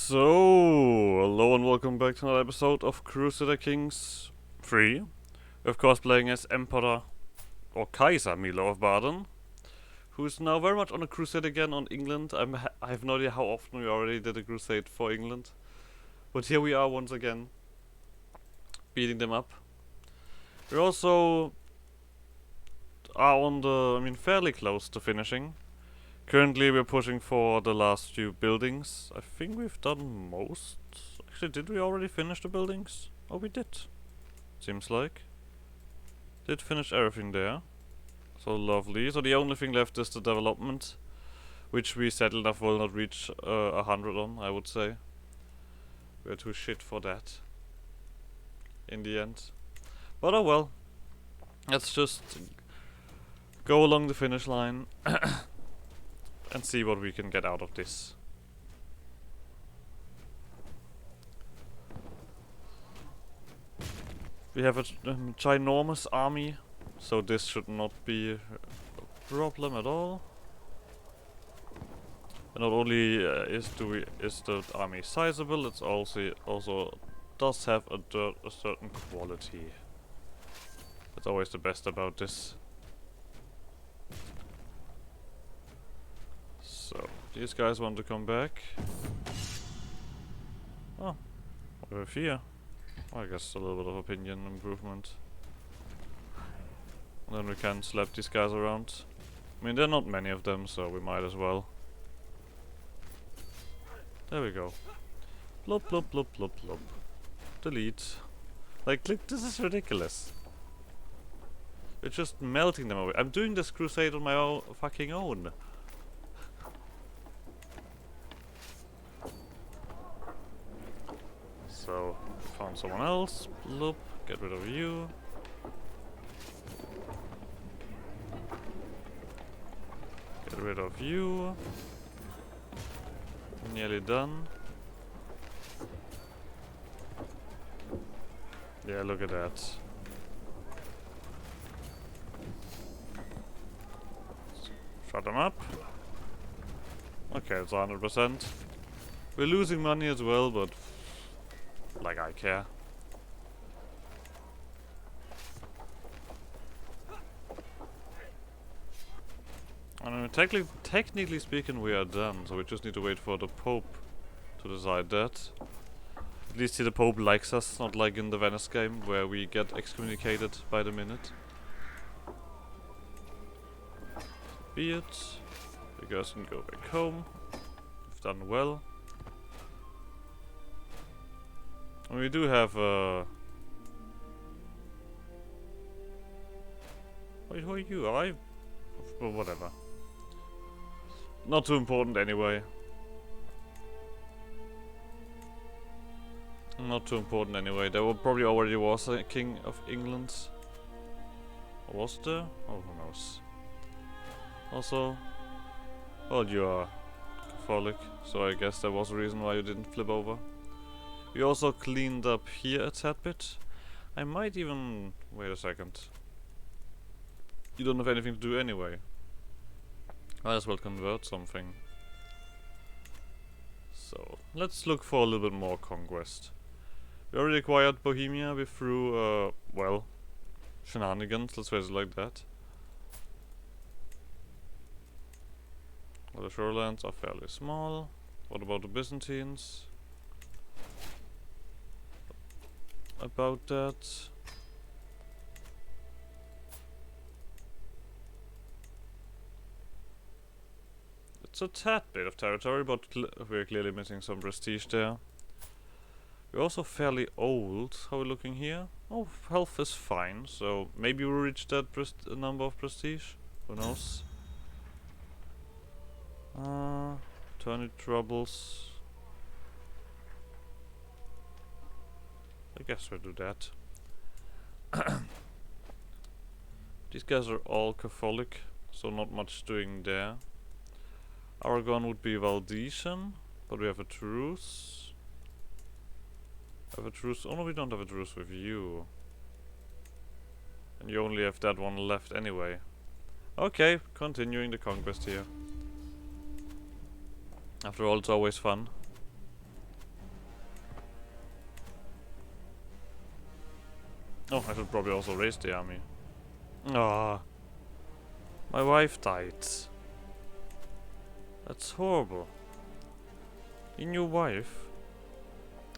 So, hello and welcome back to another episode of Crusader Kings 3. Of course, playing as Emperor or Kaiser Milo of Baden, who's now very much on a crusade again on England. I have no idea how often we already did a crusade for England, but here we are once again, beating them up. We also are on fairly close to finishing. Currently we're pushing for the last few buildings. I think we've done most. Actually, did we already finish the buildings? Oh, we did. Seems like. Did finish everything there. So lovely. So the only thing left is the development, which we settled enough will not reach 100 on, I would say. We're too shit for that. In the end. But oh well. Let's just go along the finish line. And see what we can get out of this. We have a ginormous army, so this should not be a problem at all. And not only is the army sizable, it's also does have a certain quality. That's always the best about this. So, these guys want to come back. Oh, over here. I guess a little bit of opinion improvement. And then we can slap these guys around. I mean, there are not many of them, so we might as well. There we go. Blop, blop, blop, blop, blop. Delete. Like, look, this is ridiculous. We're just melting them away. I'm doing this crusade on my own fucking own. So, found someone else. Bloop. Get rid of you. Get rid of you. Nearly done. Yeah, look at that. Shut them up. Okay, it's 100%. We're losing money as well, but like I care. I mean, technically speaking, we are done, so we just need to wait for the Pope to decide that. At least the Pope likes us, not like in the Venice game, where we get excommunicated by the minute. Be it. You guys can go back home. You've done well. And we do have Wait, who are you? Well, whatever. Not too important anyway. Not too important anyway. There probably already was a king of England. Or was there? Oh, who knows. Also, well, you are Catholic, so I guess there was a reason why you didn't flip over. We also cleaned up here a tad bit. I might even... wait a second. You don't have anything to do anyway. Might as well convert something. So, let's look for a little bit more conquest. We already acquired Bohemia. We threw, well, shenanigans, let's face it like that. Well, the shorelands are fairly small. What about the Byzantines? About that. It's a tad bit of territory, but we're clearly missing some prestige there. We're also fairly old. How are we looking here? Oh, health is fine, so maybe we'll reach that number of prestige. Who knows? Attorney troubles. I guess we'll do that. These guys are all Catholic, so not much doing there. Aragon would be Valdesian, but we have a truce. Have a truce? Oh no, we don't have a truce with you. And you only have that one left anyway. Okay, continuing the conquest here. After all, it's always fun. Oh, I should probably also raise the army. Ah, my wife died. That's horrible. Your new wife?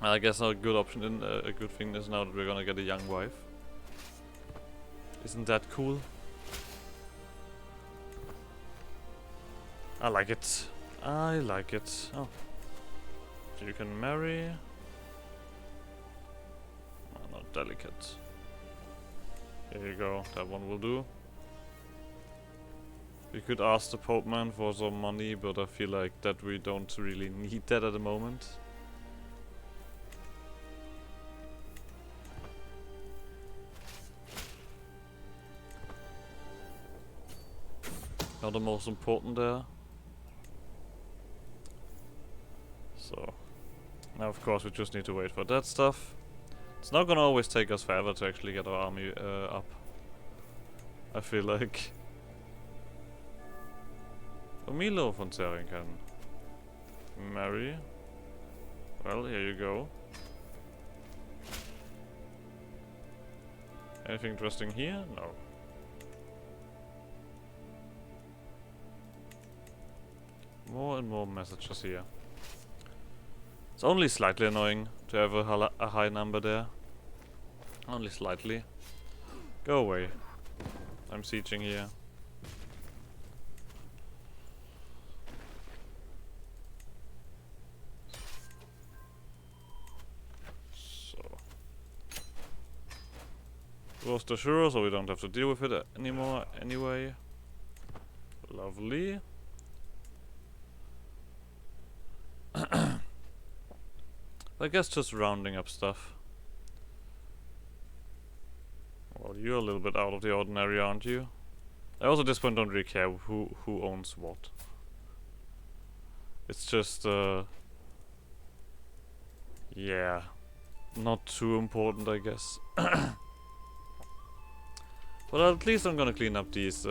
I guess a good option, a good thing is now that we're gonna get a young wife. Isn't that cool? I like it. I like it. Oh. So you can marry. Oh, not delicate. Here you go. That one will do. We could ask the Pope man for some money, but I feel like that we don't really need that at the moment. Not the most important there. So, now of course we just need to wait for that stuff. It's not gonna always take us forever to actually get our army up. I feel like. Milo von Zering can marry. Well, here you go. Anything interesting here? No. More and more messages here. It's only slightly annoying to have a high number there. Only slightly. Go away. I'm sieging here. So. Close the shore so we don't have to deal with it anymore anyway. Lovely. I guess just rounding up stuff. Well, you're a little bit out of the ordinary, aren't you? I also at this point don't really care who owns what. It's just yeah, not too important, I guess. But at least I'm gonna clean up these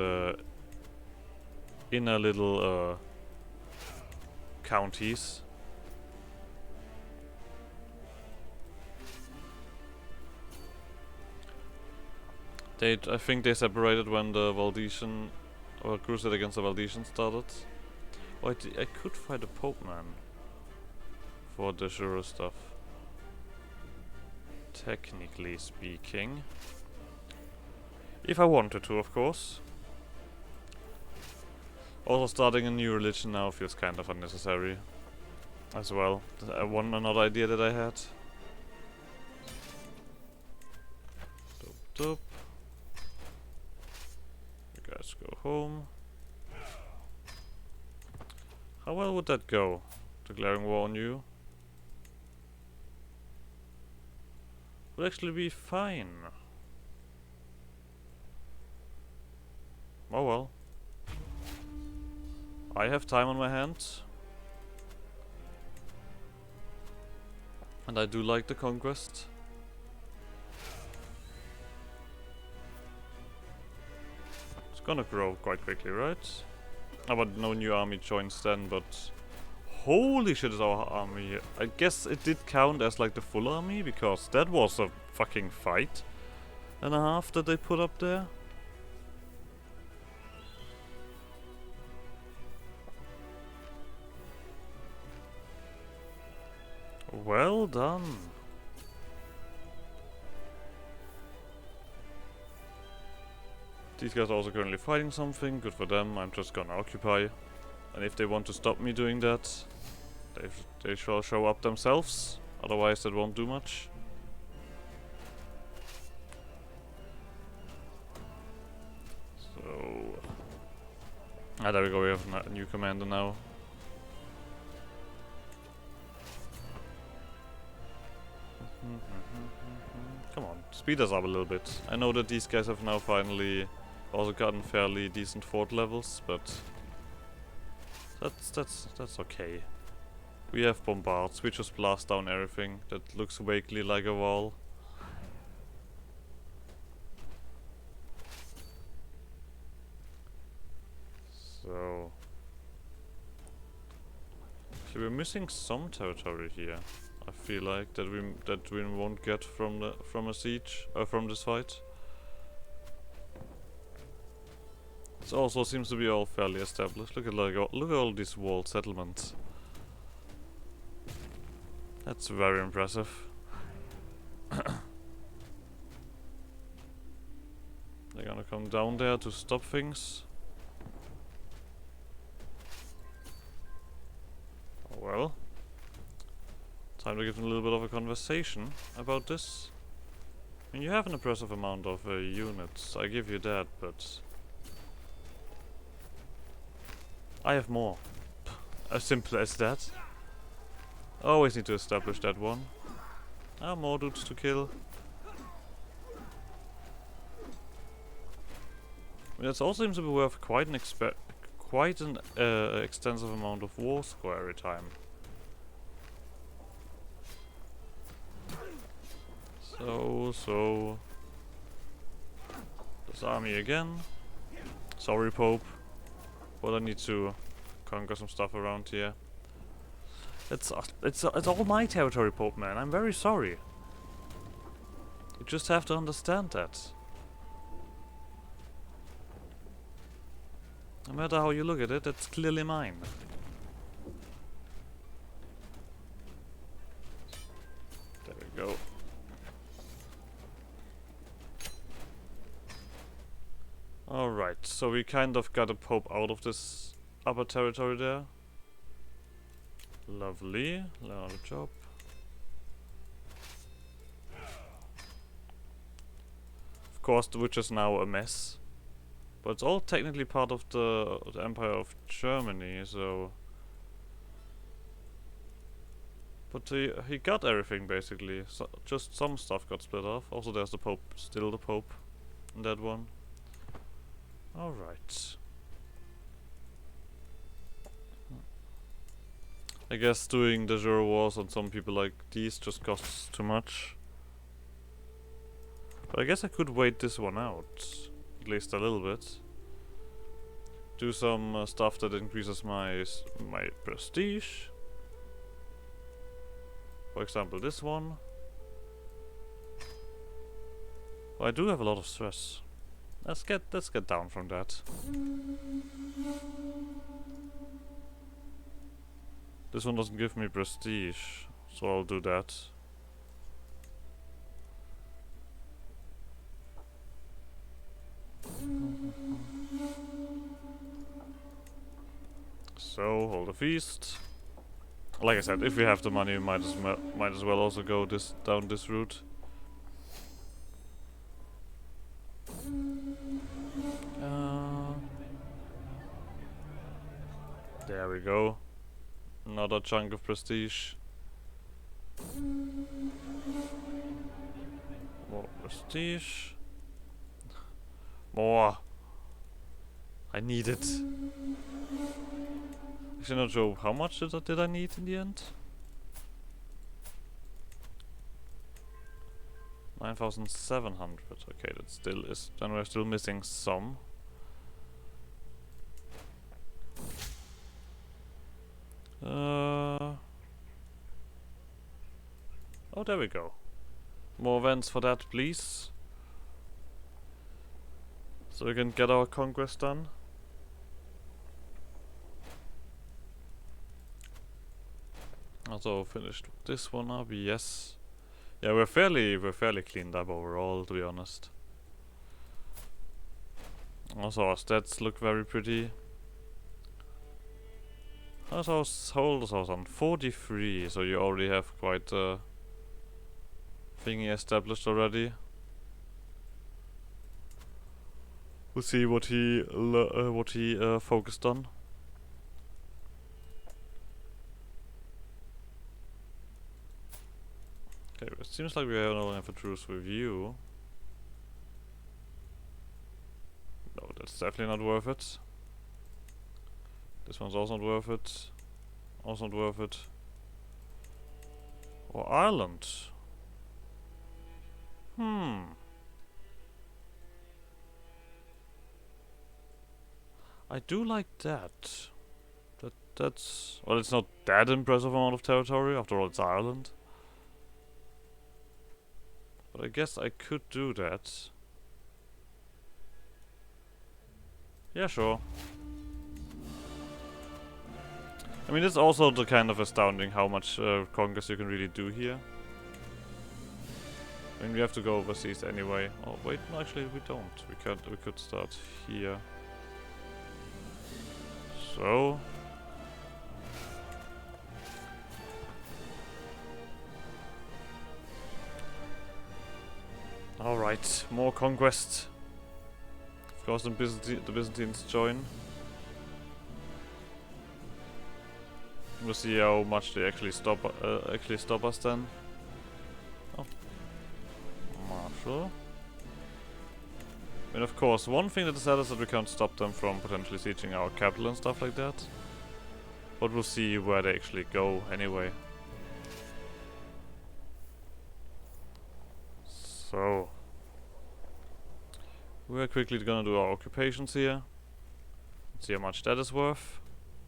inner little counties. I think they separated when the Valdesian or Crusade against the Valdesians started. Oh, I could fight a Pope man for the Jura stuff. Technically speaking. If I wanted to, of course. Also starting a new religion now feels kind of unnecessary. As well. Another idea that I had. Doop doop. You guys go home. How well would that go? Declaring war on you? Would actually be fine. Oh well. I have time on my hands. And I do like the conquest. It's gonna grow quite quickly, right? Oh, but no new army joins then, but... Holy shit, is our army here. I guess it did count as like the full army, because that was a fucking fight and a half that they put up there. Well done. These guys are also currently fighting something, good for them. I'm just gonna occupy. And if they want to stop me doing that, they shall show up themselves. Otherwise that won't do much. So... Ah, there we go, we have a new commander now. Come on, speed us up a little bit. I know that these guys have now finally also gotten fairly decent fort levels, but that's okay. We have bombards, we just blast down everything that looks vaguely like a wall. So actually we're missing some territory here. I feel like that we won't get from a siege or from this fight. It also seems to be all fairly established. Look at all these walled settlements. That's very impressive. They're gonna come down there to stop things. Oh well. Time to give them a little bit of a conversation about this. I mean, you have an impressive amount of units, I give you that, but I have more. As simple as that. Always need to establish that one. Ah, more dudes to kill. I mean, that also seems to be worth quite an extensive amount of war score every time. So this army again. Sorry, Pope, but I need to conquer some stuff around here. It's all my territory, Pope, man. I'm very sorry. You just have to understand that. No matter how you look at it, it's clearly mine. There we go. Alright, so we kind of got a Pope out of this upper territory there. Lovely. Another job. Of course, which is now a mess. But it's all technically part of the Empire of Germany, so... But he got everything, basically. So just some stuff got split off. Also, there's the Pope, still the Pope in that one. Alright. I guess doing the Jura wars on some people like these just costs too much. But I guess I could wait this one out. At least a little bit. Do some stuff that increases my prestige. For example, this one. Well, I do have a lot of stress. Let's get down from that. This one doesn't give me prestige, so I'll do that. So, hold a feast. Like I said, if we have the money, we might as well also go down this route. There we go. Another chunk of prestige. More prestige. More. I need it. Actually, not sure how much did I need in the end. 9,700. Okay, that still is. Then we're still missing some. Oh, there we go. More events for that, please. So we can get our conquest done. Also finished this one up, yes. Yeah, we're fairly cleaned up overall, to be honest. Also our stats look very pretty. Also our hold is on 43, so you already have quite a thingy established already. We'll see what he focused on. Okay, it seems like we don't have a truce with you. No, that's definitely not worth it. This one's also not worth it. Also not worth it. Or Ireland. I do like that. That's well, it's not that impressive amount of territory. After all, it's Ireland. But I guess I could do that. Yeah, sure. I mean, it's also the kind of astounding how much conquest you can really do here. I mean, we have to go overseas anyway. Oh wait, no, actually we don't. We could start here. So. Alright, more conquest. Of course the Byzantines join. We'll see how much they actually stop us then. Oh. Marshal. I mean, of course, one thing that is sad is that we can't stop them from potentially sieging our capital and stuff like that. But we'll see where they actually go anyway. So. We're quickly gonna do our occupations here. Let's see how much that is worth.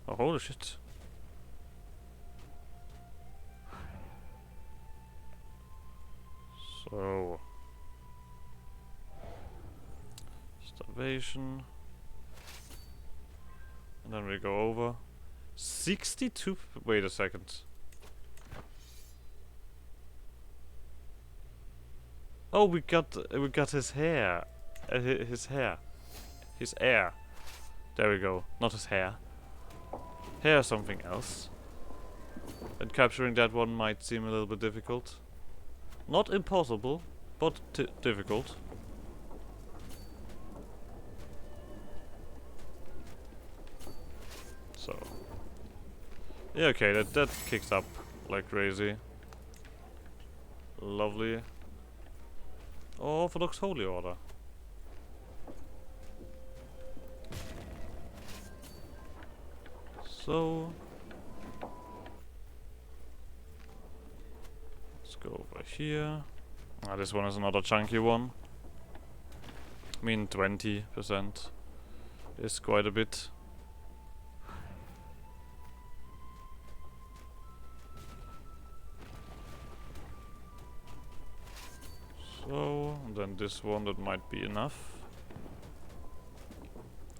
Oh, holy shit. So. Starvation. And then we go over. 62. Wait a second. Oh, we got his hair. His hair. His heir. There we go. Not his hair. Hair is something else. And capturing that one might seem a little bit difficult. Not impossible, but difficult. So. Yeah, okay, that kicks up like crazy. Lovely. Orthodox Holy Order. So. Let's go over here. Ah, this one is another chunky one. I mean, 20% is quite a bit. So, and then this one, that might be enough.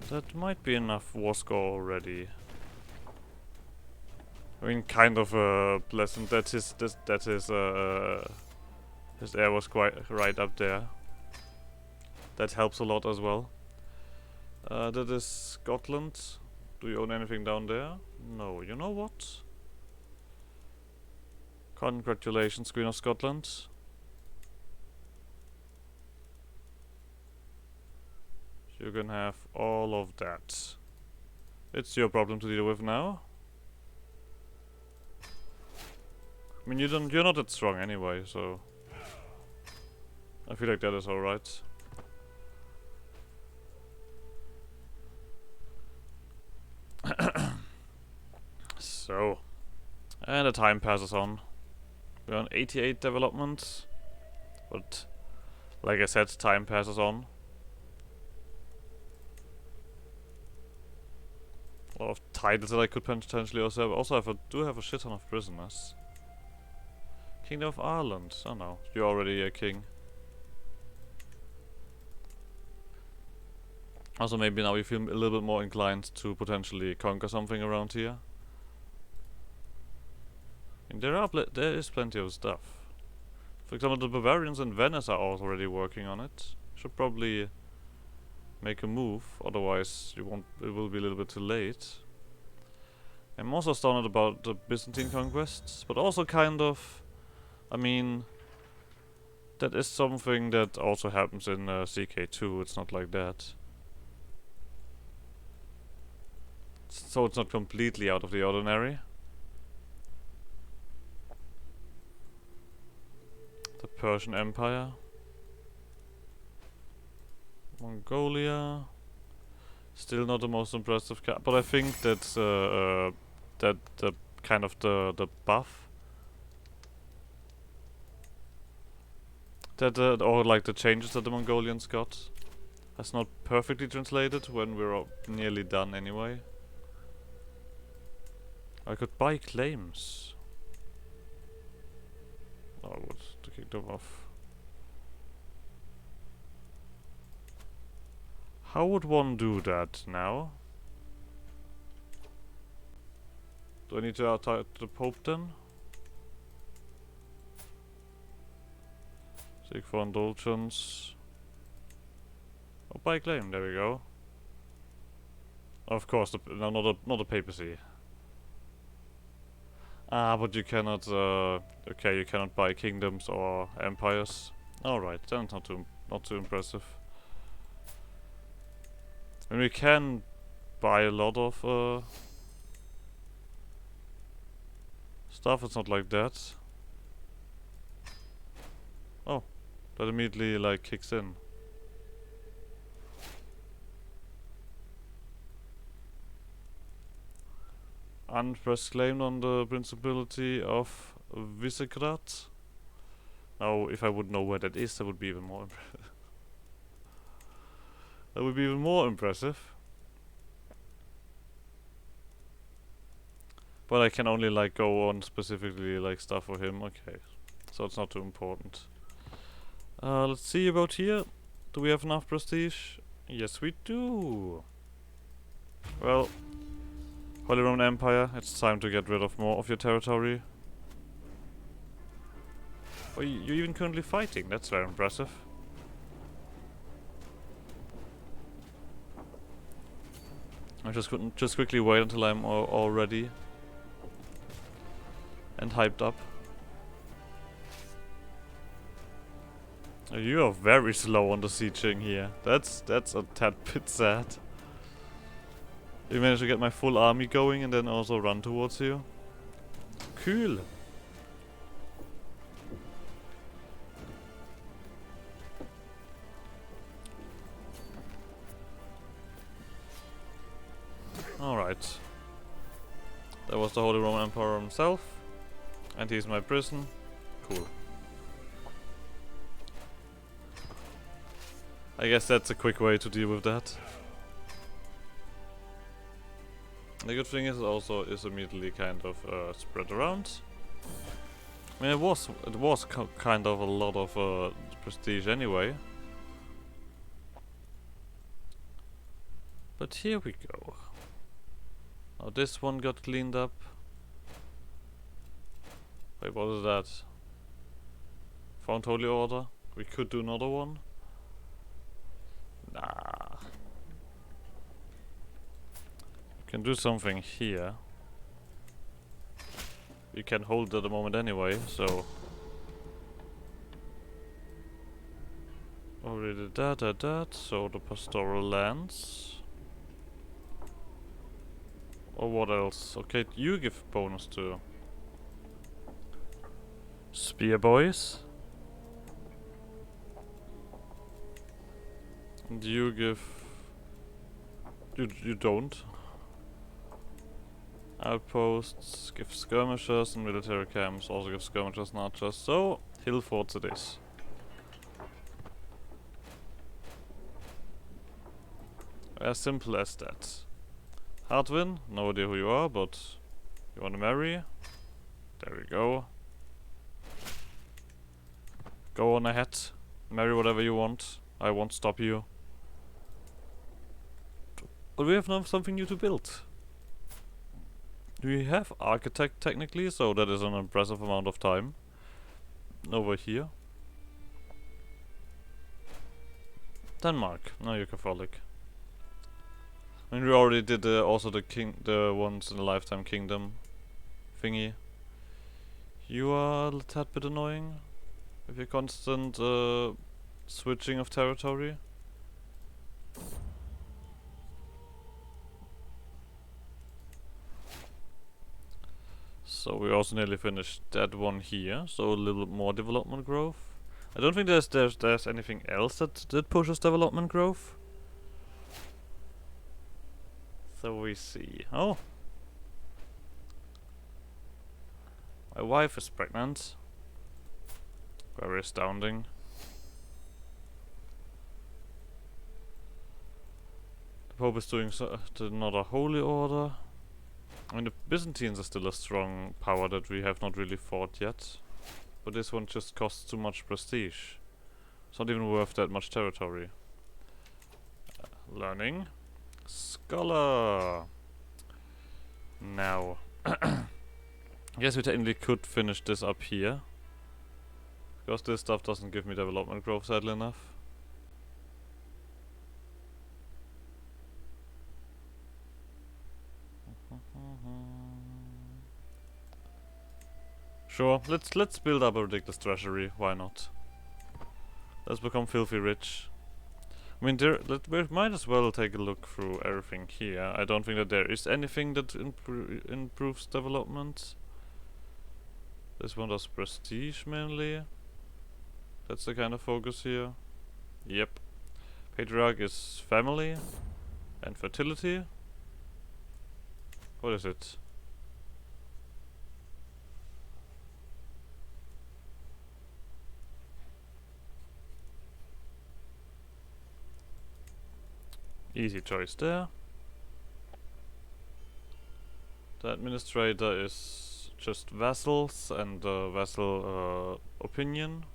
That might be enough war score already. I mean, kind of pleasant that his heir was quite right up there. That helps a lot as well. That is Scotland. Do you own anything down there? No. You know what? Congratulations, Queen of Scotland. You can have all of that. It's your problem to deal with now. I mean, you're not that strong anyway, so I feel like that is alright. So, and the time passes on. We're on 88 development, but like I said, time passes on. A lot of titles that I could potentially also have. Also, I do have a shit ton of prisoners. Kingdom of Ireland. Oh no, you're already a king. Also, maybe now you feel a little bit more inclined to potentially conquer something around here. And there is plenty of stuff. For example, the Bavarians in Venice are already working on it. Should probably make a move, otherwise it will be a little bit too late. I'm also astounded about the Byzantine conquests, but also kind of, I mean, that is something that also happens in CK2, it's not like that. So it's not completely out of the ordinary. The Persian Empire. Mongolia. Still not the most impressive but I think that's that the kind of the buff that or like the changes that the Mongolians got has not perfectly translated when we're nearly done anyway. I could buy claims. Oh, I would to kick them off. How would one do that now? Do I need to attack the Pope then? Seek for indulgence. Oh, by claim, there we go. Of course, no, not the papacy. Ah, but you cannot, okay, you cannot buy kingdoms or empires. Alright, then it's not too impressive. And we can buy a lot of, stuff, it's not like that. Oh, that immediately, like, kicks in. Unpressed claim on the Principality of Visegrad. Now, if I would know where that is, that would be even more that would be even more impressive. But I can only like go on specifically like stuff for him. Okay, so it's not too important. Let's see about here. Do we have enough prestige? Yes, we do. Well, Holy Roman Empire, it's time to get rid of more of your territory. Oh, you're even currently fighting. That's very impressive. I just quickly wait until I'm all ready and hyped up. You are very slow on the sieging here. That's a tad bit sad. You managed to get my full army going and then also run towards you. Cool. Alright. That was the Holy Roman Emperor himself. And he's my prison. Cool. I guess that's a quick way to deal with that. The good thing is it also is immediately kind of spread around. I mean, it was kind of a lot of prestige anyway. But here we go. Now this one got cleaned up. Wait, what is that? Found Holy Order? We could do another one. Nah. We can do something here. You can hold at the moment anyway, so. Already did that, so the pastoral lands. Or what else? Okay, you give bonus to Spear Boys. And you give... You don't. Outposts, give skirmishers, and military camps also give skirmishers and archers. So, hill forts it is. As simple as that. Hardwin, no idea who you are, but you wanna marry? There we go. Go on ahead. Marry whatever you want. I won't stop you. But we have now something new to build. We have architect technically, so that is an impressive amount of time. Over here. Denmark. No, you're Catholic. I mean, we already did also the once in a lifetime kingdom thingy. You are a tad bit annoying with your constant switching of territory. So we also nearly finished that one here. So a little more development growth. I don't think there's anything else that pushes development growth. So we see. Oh, my wife is pregnant. Very astounding. The Pope is doing another holy order. I mean, the Byzantines are still a strong power that we have not really fought yet. But this one just costs too much prestige. It's not even worth that much territory. Learning. Scholar. Now. I guess we technically could finish this up here. Because this stuff doesn't give me development growth, sadly enough. Sure, let's build up a ridiculous treasury. Why not? Let's become filthy rich. I mean, we might as well take a look through everything here. I don't think that there is anything that improves development. This one does prestige mainly. That's the kind of focus here. Yep. Patriarch is family and fertility. What is it? Easy choice there. The administrator is just vassals and vassal opinion.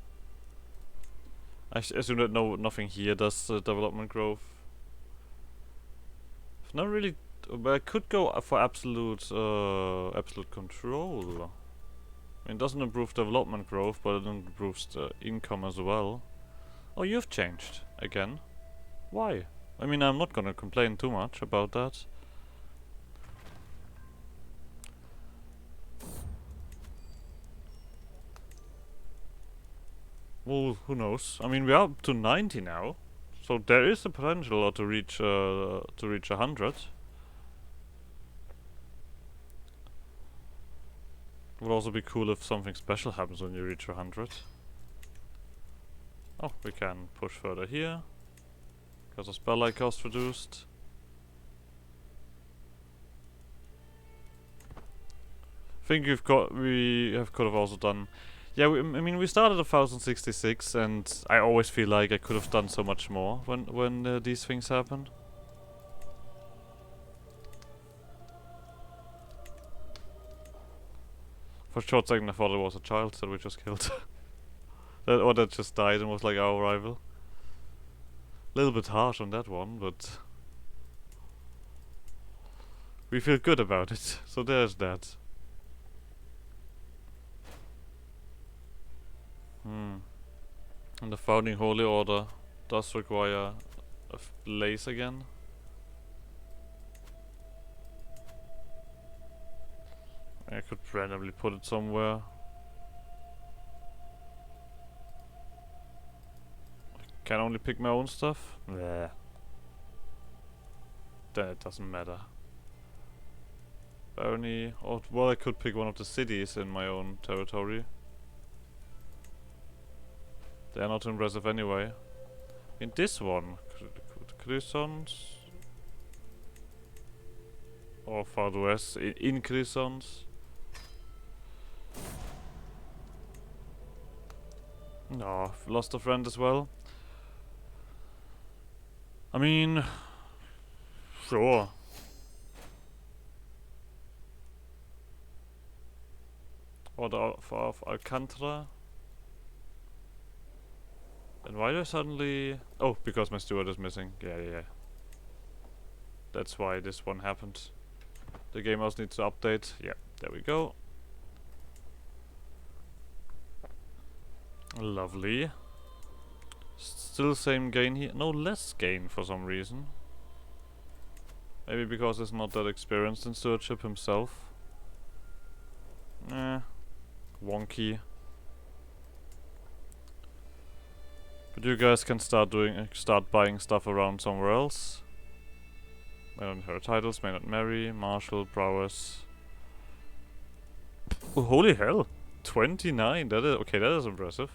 I assume that nothing here does development growth. Not really, but I could go for absolute control. I mean, it doesn't improve development growth, but it improves the income as well. Oh, you've changed again. Why? I mean, I'm not gonna complain too much about that. Well, who knows? I mean, we are up to 90 now, so there is a potential to reach 100. Would also be cool if something special happens when you reach 100. Oh, we can push further here. Because the spell light cost reduced. I think could have also done. Yeah, I mean we started at 1066, and I always feel like I could have done so much more when these things happen. For a short second, I thought it was a child that we just killed, or that just died and was like our rival. Little bit harsh on that one, but we feel good about it, so there's that. And the founding holy order does require a place again. I could randomly put it somewhere. I can only pick my own stuff? Bleh. Then it doesn't matter. Barony, or well, I could pick one of the cities in my own territory. They are not impressive anyway. In this one, Crisons or Far West in Crisons. No, lost a friend as well. I mean, sure. Order of Alcantara. And why do I suddenly... Oh, because my steward is missing. Yeah. That's why this one happened. The game also needs to update. Yeah, there we go. Lovely. Still same gain here. No, less gain for some reason. Maybe because he's not that experienced in stewardship himself. Wonky. But you guys can start buying stuff around somewhere else. May not inherit titles, may not marry, martial, prowess. Oh, holy hell! 29, that is impressive.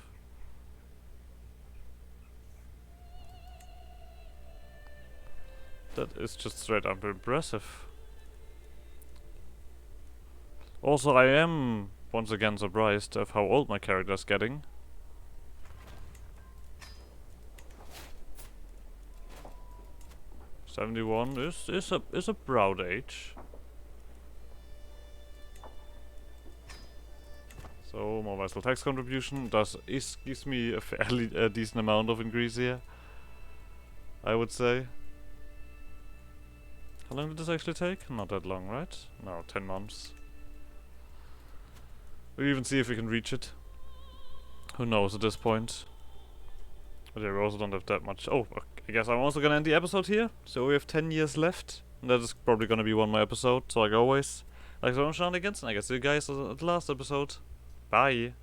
That is just straight up impressive. Also, I am once again surprised of how old my character is getting. 71 is a proud age. So more vassal tax contribution gives me a fairly decent amount of increase here, I would say. How long did this actually take? Not that long, right? No, 10 months. We'll even see if we can reach it. Who knows at this point. But yeah, we also don't have that much. Oh, I guess I'm also gonna end the episode here. So we have 10 years left. And that is probably gonna be one more episode. So like always, like so I'm Shenanigans, and I guess see you guys at the last episode. Bye.